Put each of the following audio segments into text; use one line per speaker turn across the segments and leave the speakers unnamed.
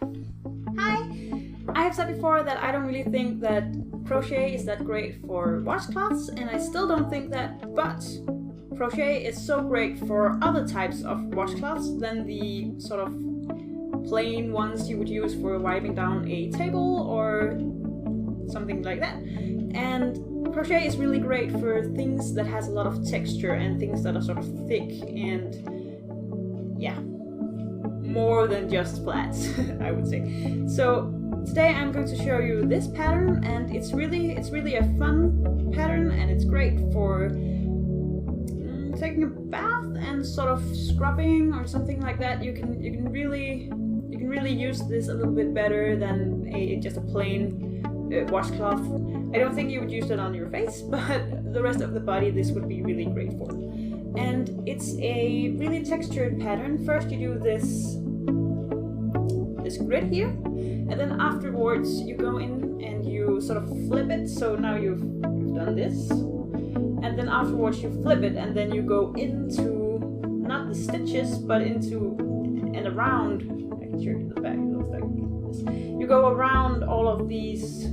Hi! I have said before that I don't really think that crochet is that great for washcloths, and I still don't think that, but crochet is so great for other types of washcloths than the sort of plain ones you would use for wiping down a table or something like that. And crochet is really great for things that has a lot of texture and things that are sort of thick and yeah, more than just flats, I would say. So today I'm going to show you this pattern, and it's really a fun pattern, and it's great for taking a bath and sort of scrubbing or something like that. You can really use this a little bit better than just a plain washcloth. I don't think you would use it on your face, but the rest of the body this would be really great for. And it's a really textured pattern. First you do this grid here, and then afterwards you go in and you sort of flip it. So now you've done this, and then afterwards you flip it, and then you go into not the stitches but into and around. I can show you the back. It looks like this. You go around all of these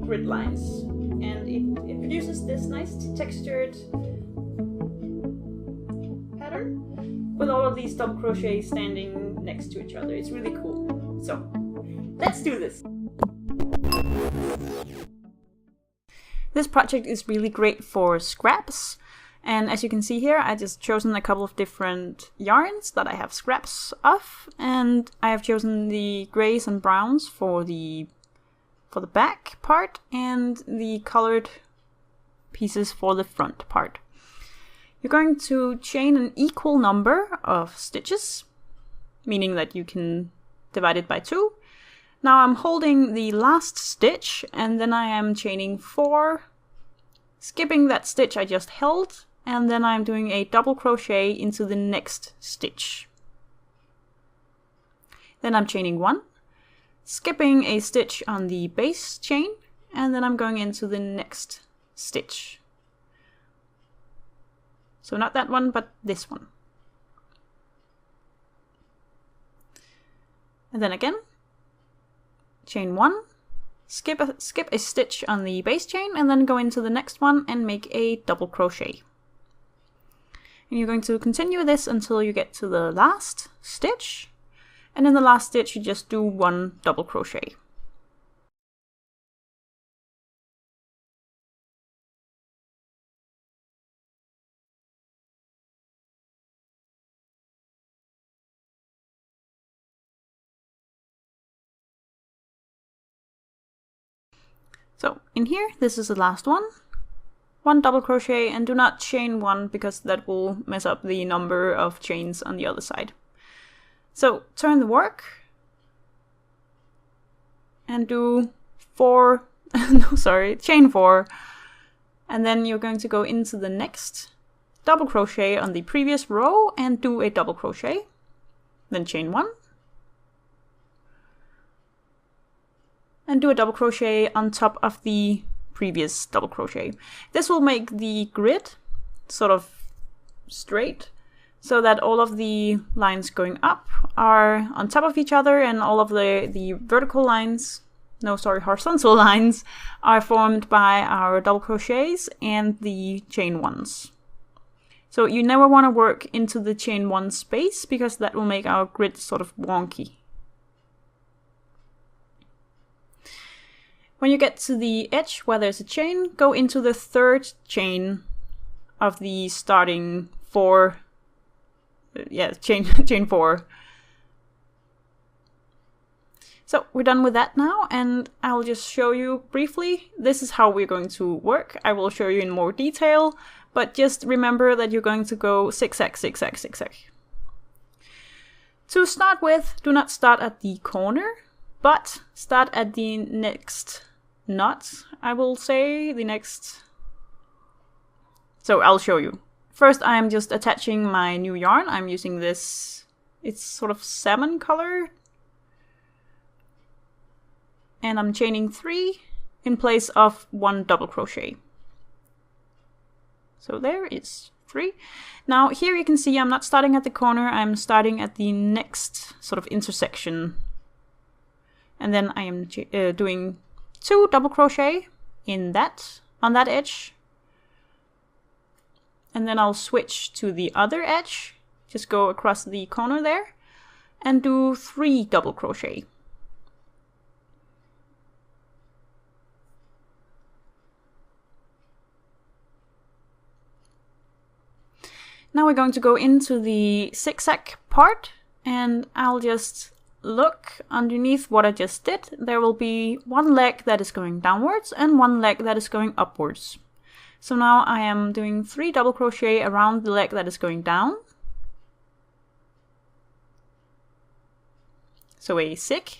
grid lines, and it produces this nice textured pattern with all of these double crochets standing next to each other. It's really cool. So let's do this. This project is really great for scraps, and as you can see here, I just chosen a couple of different yarns that I have scraps of, and I have chosen the grays and browns for the back part and the colored pieces for the front part. You're going to chain an equal number of stitches, meaning that you can divide it by 2. Now I'm holding the last stitch, and then I am chaining 4, skipping that stitch I just held, and then I'm doing a double crochet into the next stitch. Then I'm chaining 1, skipping a stitch on the base chain, and then I'm going into the next stitch. So not that one, but this one. And then again, chain 1, skip a stitch on the base chain, and then go into the next one and make a double crochet. And you're going to continue this until you get to the last stitch, and in the last stitch you just do 1 double crochet. So in here, this is the last one. 1 double crochet, and do not chain 1 because that will mess up the number of chains on the other side. So turn the work and do 4, chain 4, and then you're going to go into the next double crochet on the previous row and do a double crochet, then chain 1, and do a double crochet on top of the previous double crochet. This will make the grid sort of straight, so that all of the lines going up are on top of each other, and all of the vertical lines, horizontal lines, are formed by our double crochets and the chain 1s. So you never want to work into the chain 1 space, because that will make our grid sort of wonky. When you get to the edge where there's a chain, go into the 3rd chain of the starting 4. Chain 4. So we're done with that now, and I'll just show you briefly. This is how we're going to work. I will show you in more detail, but just remember that you're going to go zigzag, zigzag, zigzag. To start with, do not start at the corner, but start at the next knot, I will say, the next. So I'll show you. First I'm just attaching my new yarn. I'm using this, it's sort of salmon color, and I'm chaining 3 in place of 1 double crochet. So there is 3. Now here you can see I'm not starting at the corner, I'm starting at the next sort of intersection. And then I am doing 2 double crochet on that edge. And then I'll switch to the other edge, just go across the corner there, and do 3 double crochet. Now we're going to go into the zigzag part, and I'll just look underneath what I just did. There will be one leg that is going downwards and one leg that is going upwards. So now I am doing 3 double crochet around the leg that is going down. So a zig,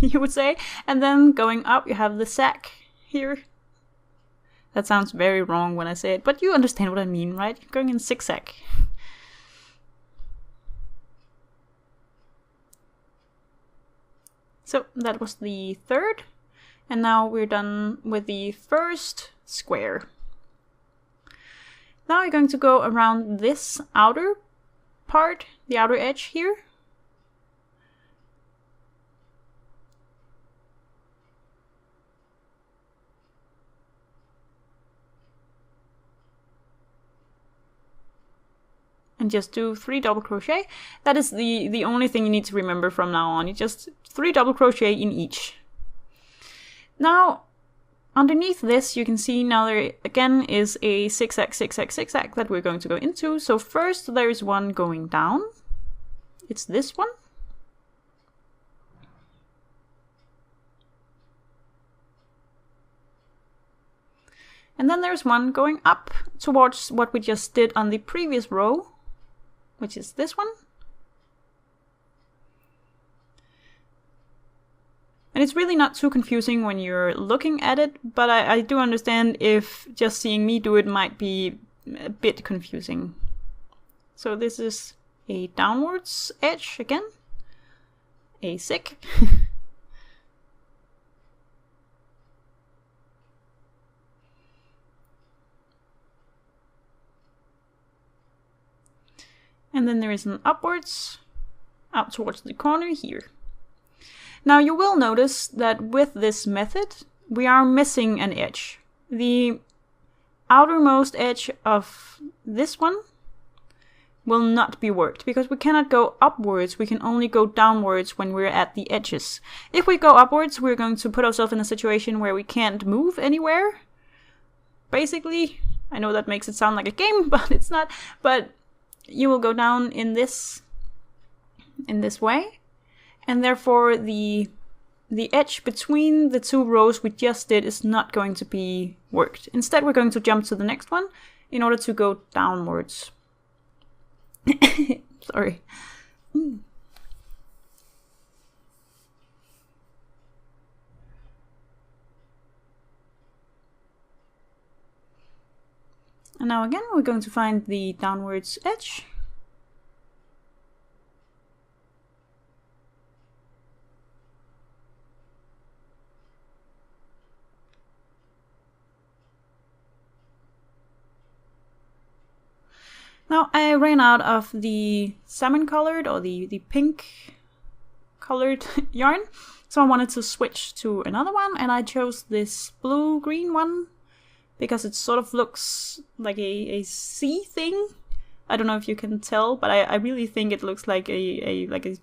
you would say. And then going up, you have the sag here. That sounds very wrong when I say it, but you understand what I mean, right? You're going in zigzag. So that was the third, and now we're done with the first square. Now we're going to go around this outer part, the outer edge here. And just do 3 double crochet. That is the only thing you need to remember from now on. You just 3 double crochet in each. Now, underneath this, you can see now there again is a zigzag, zigzag, zigzag that we're going to go into. So first there is one going down. It's this one. And then there's one going up towards what we just did on the previous row, which is this one. And it's really not too confusing when you're looking at it, but I do understand if just seeing me do it might be a bit confusing. So this is a downwards edge again, a zig. And then there is an upwards, out towards the corner here. Now you will notice that with this method, we are missing an edge. The outermost edge of this one will not be worked because we cannot go upwards, we can only go downwards when we're at the edges. If we go upwards, we're going to put ourselves in a situation where we can't move anywhere. Basically, I know that makes it sound like a game, but it's not. But you will go down in this way, and therefore the edge between the 2 rows we just did is not going to be worked. Instead, we're going to jump to the next one in order to go downwards. Sorry. And now again, we're going to find the downwards edge. Now I ran out of the salmon colored or the pink colored yarn, so I wanted to switch to another one, and I chose this blue-green one because it sort of looks like a sea thing. I don't know if you can tell, but I really think it looks like a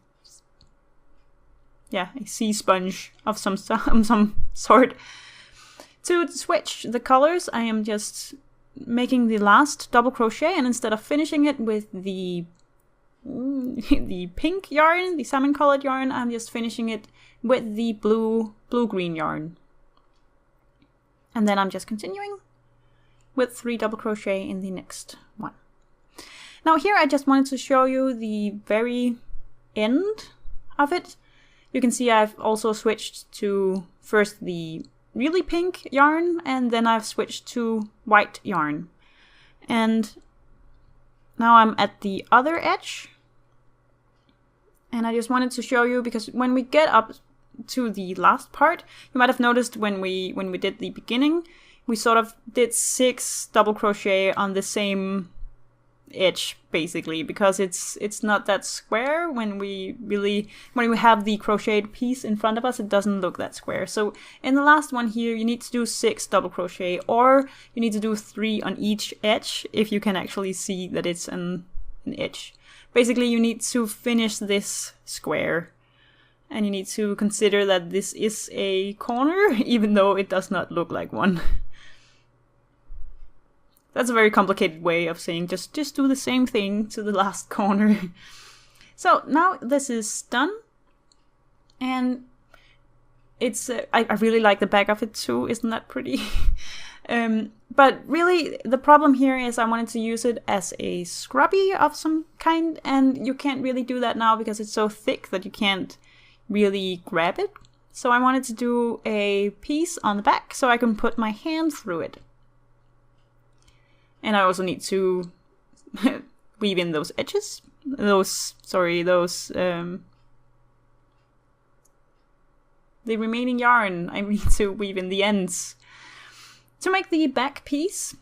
sea sponge of some sort. To switch the colors, I am just making the last double crochet, and instead of finishing it with the pink yarn, the salmon colored yarn, I'm just finishing it with the blue-green yarn. And then I'm just continuing with 3 double crochet in the next one. Now here I just wanted to show you the very end of it. You can see I've also switched to first the really pink yarn, and then I've switched to white yarn. And now I'm at the other edge. And I just wanted to show you, because when we get up to the last part, you might have noticed when we did the beginning, we sort of did 6 double crochet on the same edge basically, because it's not that square. When we have the crocheted piece in front of us, it doesn't look that square. So in the last one here, you need to do 6 double crochet, or you need to do 3 on each edge if you can actually see that it's an edge. Basically, you need to finish this square, and you need to consider that this is a corner, even though it does not look like one. That's a very complicated way of saying just do the same thing to the last corner. So now this is done, and it's I really like the back of it too. Isn't that pretty? But really, the problem here is I wanted to use it as a scrubby of some kind, and you can't really do that now because it's so thick that you can't really grab it. So I wanted to do a piece on the back so I can put my hand through it. And I also need to weave in those edges. The remaining yarn, I need to weave in the ends. To make the back piece,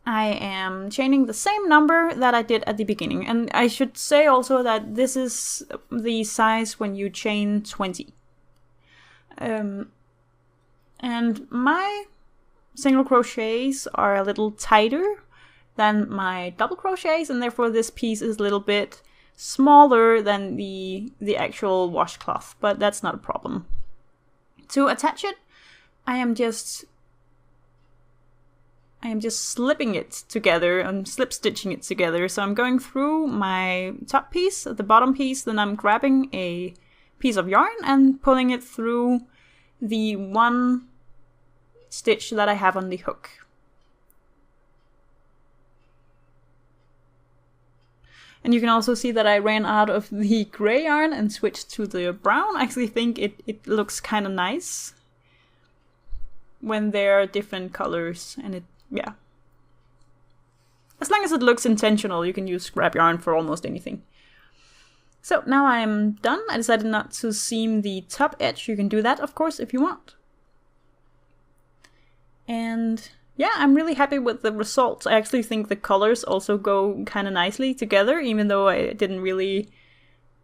I am chaining the same number that I did at the beginning. And I should say also that this is the size when you chain 20. And my single crochets are a little tighter than my double crochets, and therefore this piece is a little bit smaller than the actual washcloth, but that's not a problem. To attach it, I am just slipping it together. I'm slip stitching it together. So I'm going through my top piece, the bottom piece, then I'm grabbing a piece of yarn and pulling it through the one stitch that I have on the hook. And you can also see that I ran out of the gray yarn and switched to the brown. I actually think it looks kind of nice when there are different colors, and yeah. As long as it looks intentional, you can use scrap yarn for almost anything. So now I'm done. I decided not to seam the top edge. You can do that, of course, if you want. And yeah, I'm really happy with the results. I actually think the colors also go kind of nicely together, even though I didn't really...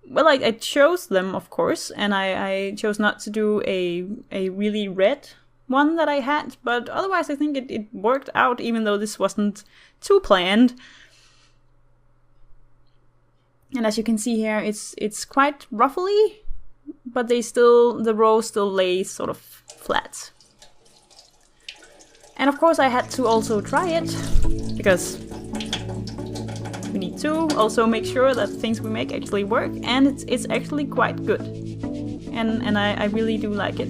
Well, I chose them, of course, and I chose not to do a really red one that I had, but otherwise I think it worked out, even though this wasn't too planned. And as you can see here, it's quite ruffly, but the row still lays sort of flat. And of course I had to also try it, because we need to also make sure that things we make actually work, and it's actually quite good. And I really do like it.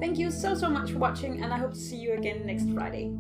Thank you so much for watching, and I hope to see you again next Friday.